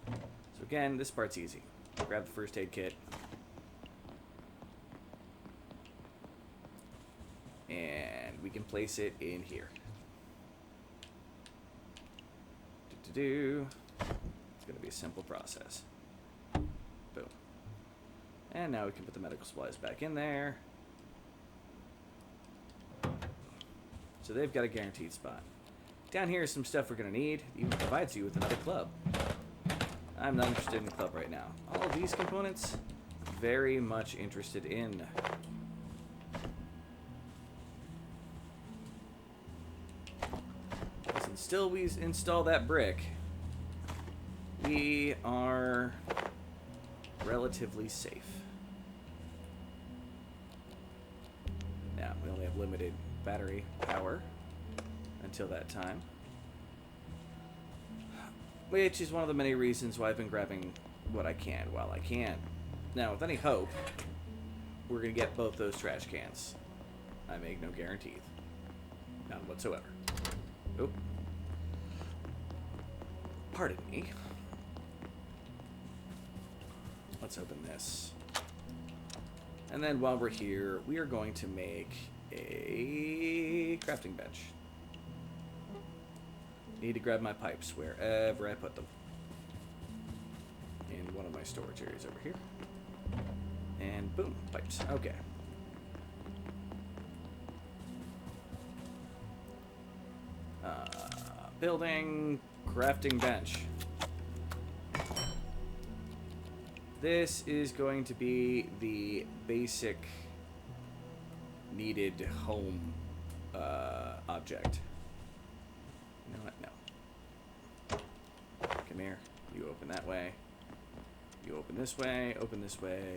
So again, this part's easy. Grab the first aid kit. And we can place it in here. It's going to be a simple process. Boom. And now we can put the medical supplies back in there. So they've got a guaranteed spot. Down here is some stuff we're going to need. It even provides you with another club. I'm not interested in the club right now. All of these components, very much interested in. Until we install that brick, we are relatively safe. Now, we only have limited battery power until that time. Which is one of the many reasons why I've been grabbing what I can while I can. Now, with any hope, we're going to get both those trash cans. I make no guarantees. None whatsoever. Oop. Pardon me. Let's open this. And then while we're here, we are going to make a crafting bench. Need to grab my pipes wherever I put them. In one of my storage areas over here. And boom, pipes. Okay. Building crafting bench. this is going to be the basic needed home object. You know what? No. Come here. You open that way. You open this way. Open this way.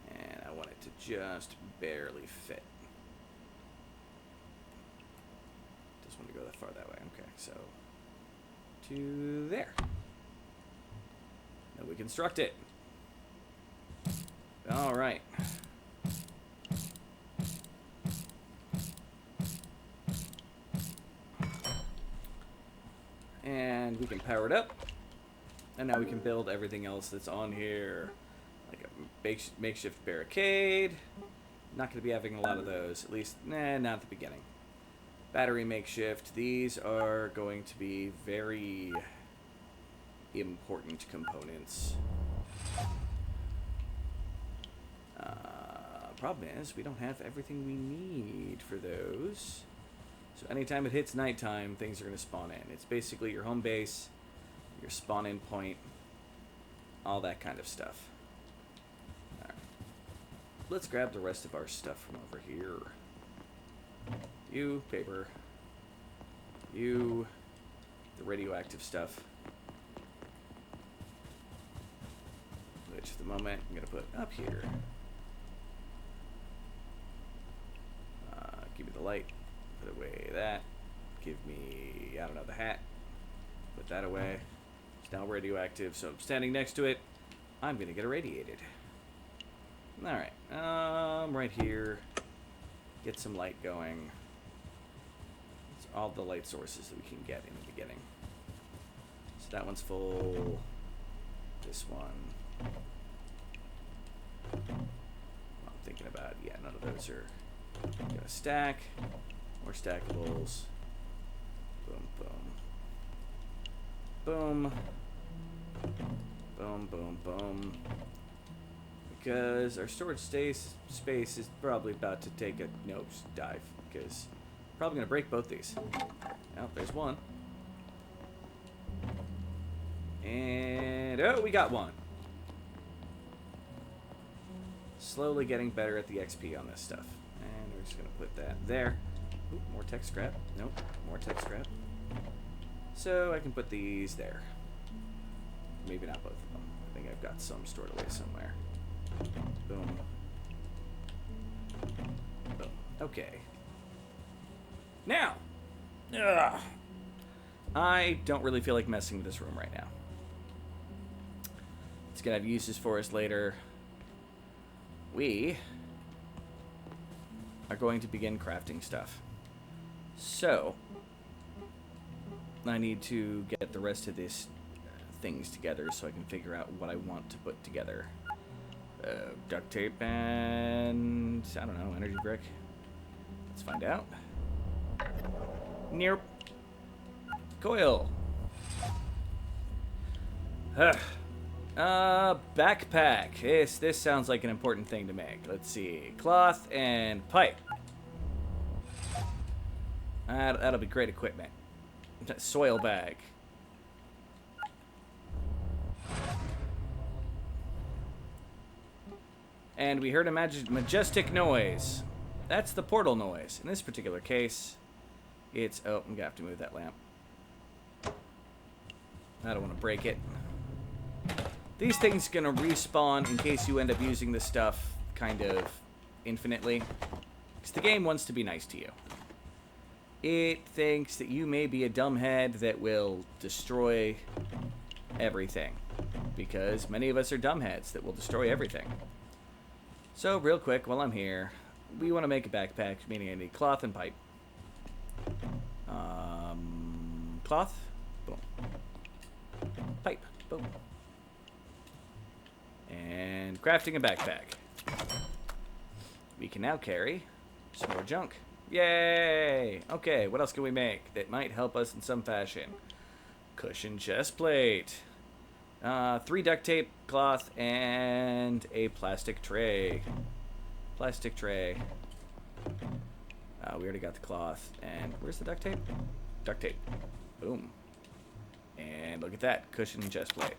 And I want it to just barely fit. Just want to go that far that way. Okay, so to there. Now we construct it. All right. And we can power it up. And now we can build everything else that's on here. Like a makeshift barricade. Not going to be having a lot of those. At least, not at the beginning. Battery makeshift. These are going to be very important components. Problem is, we don't have everything we need for those. So anytime it hits nighttime, things are going to spawn in. It's basically your home base, your spawn-in point, all that kind of stuff. All right. Let's grab the rest of our stuff from over here. You, paper. You, the radioactive stuff. Which, at the moment, I'm going to put up here. Give me the light. Put away that. Give me, I don't know, the hat. Put that away. It's now radioactive, so I'm standing next to it. I'm going to get irradiated. Alright. Right here. Get some light going. It's all the light sources that we can get in the beginning. So that one's full. This one. I'm thinking about, yeah, none of those are gonna stack. More stackables. Boom, boom. Boom. Boom, boom, boom. Because our storage space is probably about to take a dive. Because probably gonna break both these. Oh, there's one. And oh, we got one. Slowly getting better at the XP on this stuff. And we're just gonna put that there. Ooh, more tech scrap. Nope, more tech scrap. So I can put these there. Maybe not both of them. I think I've got some stored away somewhere. Boom. Boom. Okay. Now! Ugh. I don't really feel like messing with this room right now. It's gonna have uses for us later. We are going to begin crafting stuff. So, I need to get the rest of these things together so I can figure out what I want to put together. Duct tape and, I don't know, energy brick. Let's find out. Nope. Coil. Backpack. This sounds like an important thing to make. Let's see. Cloth and pipe. That'll be great equipment. Soil bag. And we heard a majestic noise. That's the portal noise. In this particular case, it's... Oh, I'm gonna have to move that lamp. I don't want to break it. These things are gonna respawn in case you end up using this stuff kind of infinitely. Because the game wants to be nice to you. It thinks that you may be a dumbhead that will destroy everything. Because many of us are dumbheads that will destroy everything. So, real quick, while I'm here, we want to make a backpack, meaning I need cloth and pipe. Cloth. Boom. Pipe. Boom. And crafting a backpack. We can now carry some more junk. Yay! Okay, what else can we make that might help us in some fashion? Cushion chest plate. 3 duct tape, cloth, and a plastic tray. Plastic tray. We already got the cloth. And where's the duct tape? Duct tape. Boom. And look at that. Cushion chest plate.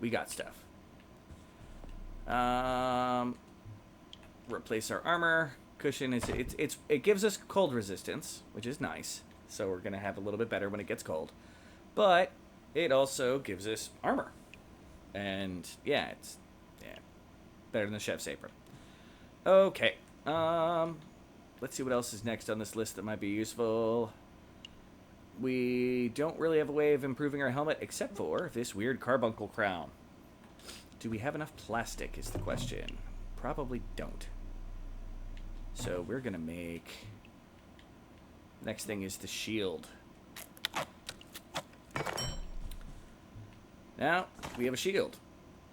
We got stuff. Replace our armor. Cushion it gives us cold resistance, which is nice. So we're gonna have a little bit better when it gets cold. But it also gives us armor. And yeah, it's better than the chef's apron. Okay. Let's see what else is next on this list that might be useful. We don't really have a way of improving our helmet except for this weird carbuncle crown. Do we have enough plastic is the question. Probably don't. So we're gonna make... Next thing is the shield. Now, we have a shield.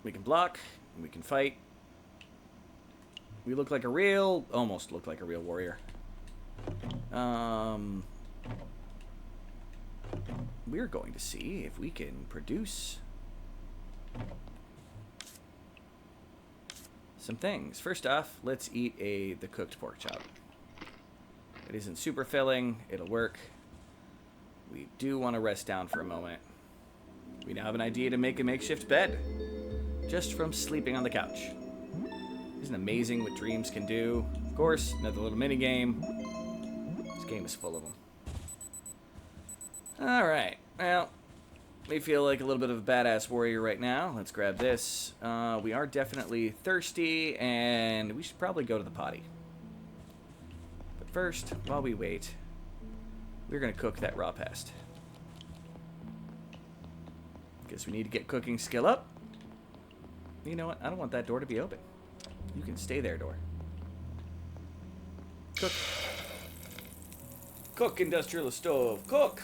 We can block, and we can fight. We look like a real... Almost look like a real warrior. We're going to see if we can produce some things. First off, let's eat the cooked pork chop. It isn't super filling. It'll work. We do want to rest down for a moment. We now have an idea to make a makeshift bed just from sleeping on the couch. Isn't it amazing what dreams can do? Of course, another little mini game. This game is full of them. Alright, well, we feel like a little bit of a badass warrior right now. Let's grab this. We are definitely thirsty, and we should probably go to the potty. But first, while we wait, we're going to cook that raw pest. Guess we need to get cooking skill up. You know what? I don't want that door to be open. You can stay there, door. Cook. Cook, industrial stove. Cook!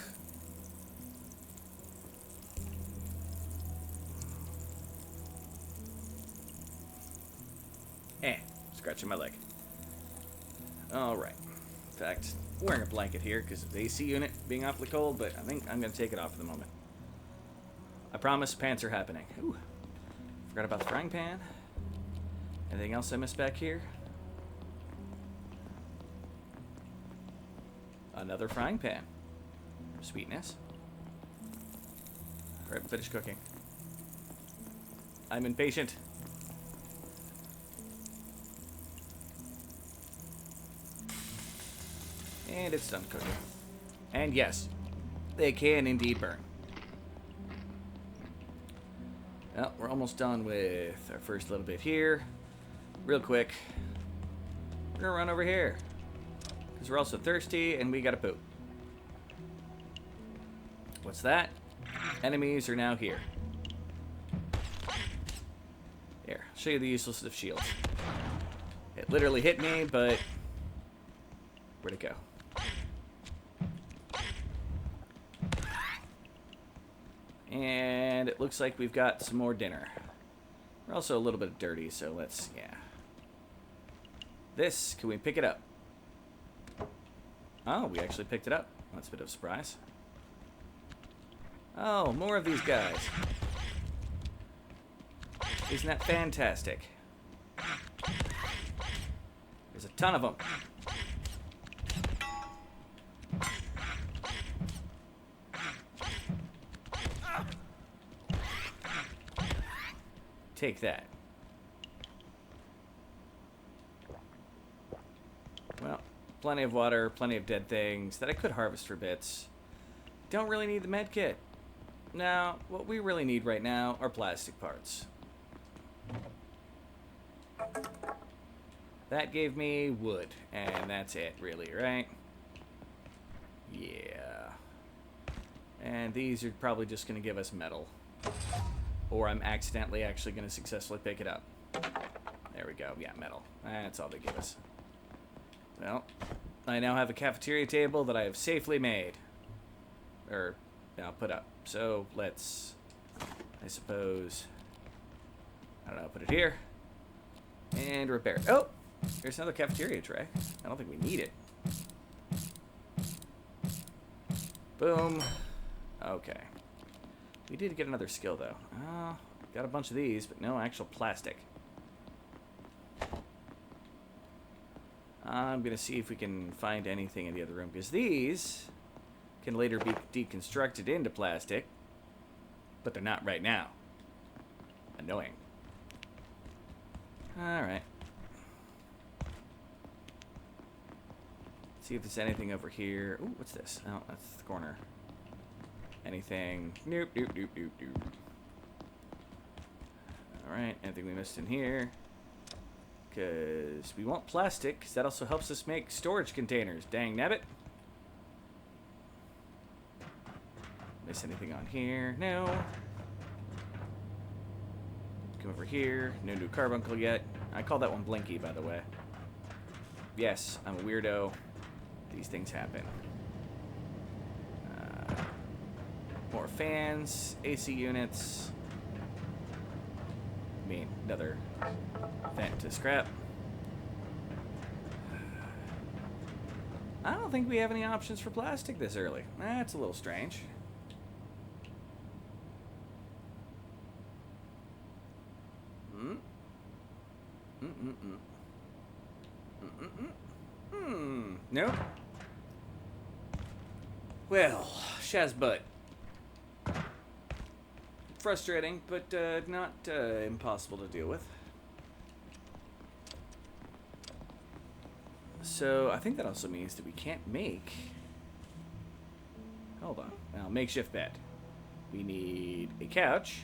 Scratching my leg. Alright. In fact, I'm wearing a blanket here because of the AC unit being awfully cold, but I think I'm going to take it off for the moment. I promise pants are happening. Ooh. Forgot about the frying pan. Anything else I missed back here? Another frying pan. Sweetness. Alright, finish cooking. I'm impatient. And it's done cooking. And yes, they can indeed burn. Well, we're almost done with our first little bit here. Real quick, we're gonna run over here because we're also thirsty and we gotta poop. What's that? Enemies are now here. Here, I'll show you the uselessness of shields. It literally hit me, but where'd it go? And it looks like we've got some more dinner. We're also a little bit dirty, so let's, yeah. This, can we pick it up? Oh, we actually picked it up. That's a bit of a surprise. Oh, more of these guys. Isn't that fantastic? There's a ton of them. Take that. Well, plenty of water, plenty of dead things that I could harvest for bits. Don't really need the med kit. Now, what we really need right now are plastic parts. That gave me wood, and that's it, really, right? Yeah. And these are probably just going to give us metal. Or I'm accidentally actually going to successfully pick it up. There we go. Yeah, metal. That's all they give us. Well, I now have a cafeteria table that I have safely made. Or, now put up. So, let's, I suppose, I don't know, put it here. And repair it. Oh! There's another cafeteria tray. I don't think we need it. Boom. Okay. We did get another skill, though. Got a bunch of these, but no actual plastic. I'm going to see if we can find anything in the other room, because these can later be deconstructed into plastic, but they're not right now. Annoying. Alright. See if there's anything over here. Ooh, what's this? Oh, that's the corner. Anything? Nope, nope, nope, nope, nope. Alright, anything we missed in here? Because we want plastic, because that also helps us make storage containers. Dang nabbit. Miss anything on here? No. Come over here. No new carbuncle yet. I call that one Blinky, by the way. Yes, I'm a weirdo. These things happen. More fans, AC units. I mean, another vent to scrap. I don't think we have any options for plastic this early. That's a little strange. Nope. Well, Shazbutt. Frustrating, but not impossible to deal with. So, I think that also means that we can't make... Hold on. Now, makeshift bed. We need a couch,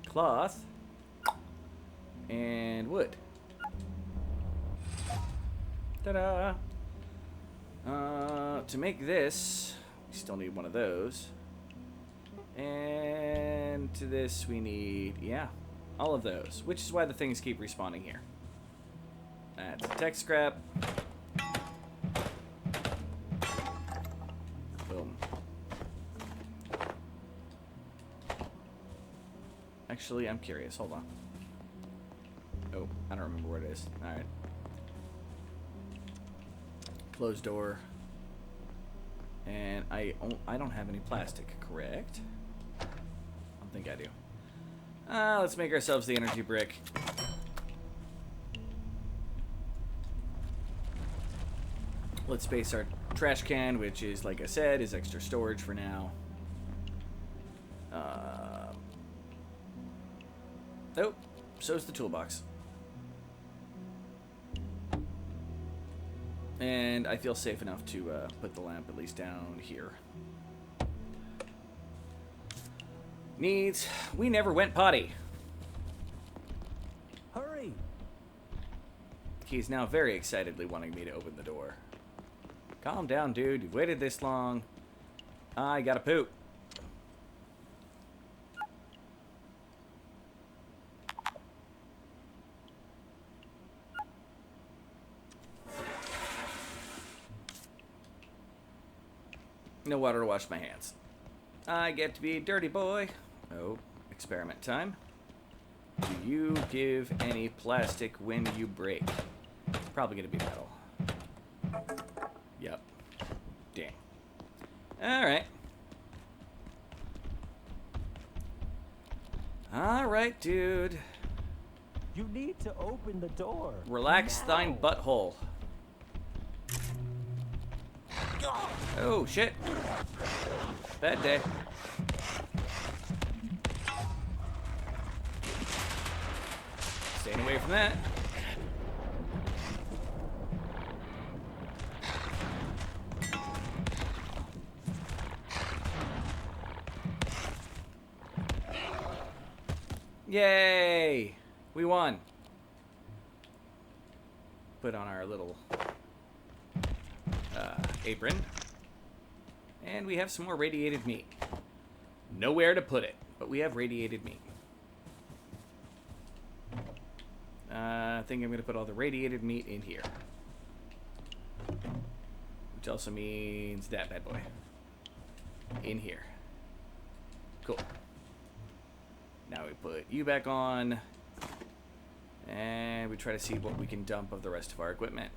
cloth, and wood. Ta-da! To make this, we still need one of those. And to this we need, yeah, all of those. Which is why the things keep respawning here. That's tech scrap. Boom. Actually, I'm curious. Hold on. Oh, I don't remember where it is. Alright. Closed door. And I don't have any plastic, correct? I don't think I do. Let's make ourselves the energy brick. Let's space our trash can, which is, like I said, is extra storage for now. Oh, so's the toolbox. And I feel safe enough to put the lamp at least down here. Needs. We never went potty. Hurry! He's now very excitedly wanting me to open the door. Calm down, dude. You've waited this long. I gotta poop. No water to wash my hands. I get to be a dirty boy. Oh, experiment time. Do you give any plastic when you break? Probably gonna be metal. Yep. Dang. Alright. Alright, dude. You need to open the door. Relax thine butthole. Oh, shit. Bad day. Staying away from that. Yay! We won. Put on our little apron. And we have some more radiated meat. Nowhere to put it, but we have radiated meat. I think I'm going to put all the radiated meat in here. Which also means that bad boy. In here. Cool. Now we put you back on. And we try to see what we can dump of the rest of our equipment.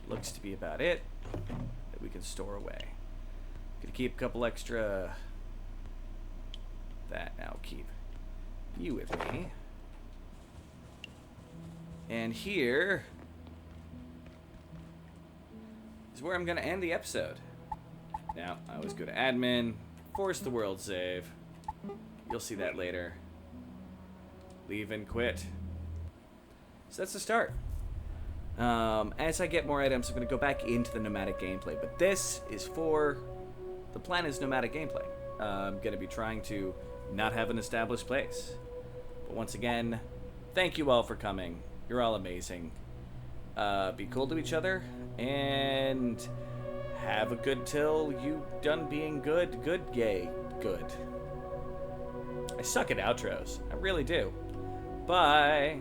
Looks to be about it that we can store away. Gonna keep a couple extra. That now keep you with me. And here is is where I'm going to end the episode. Now, I always go to admin, force the world save. You'll see that later. Leave and quit. So that's the start. As I get more items, I'm going to go back into the nomadic gameplay. But this is for... The plan is nomadic gameplay. I'm going to be trying to not have an established place. But once again, thank you all for coming. You're all amazing. Be cool to each other. And have a good till you done being good. Good, gay, good. I suck at outros. I really do. Bye.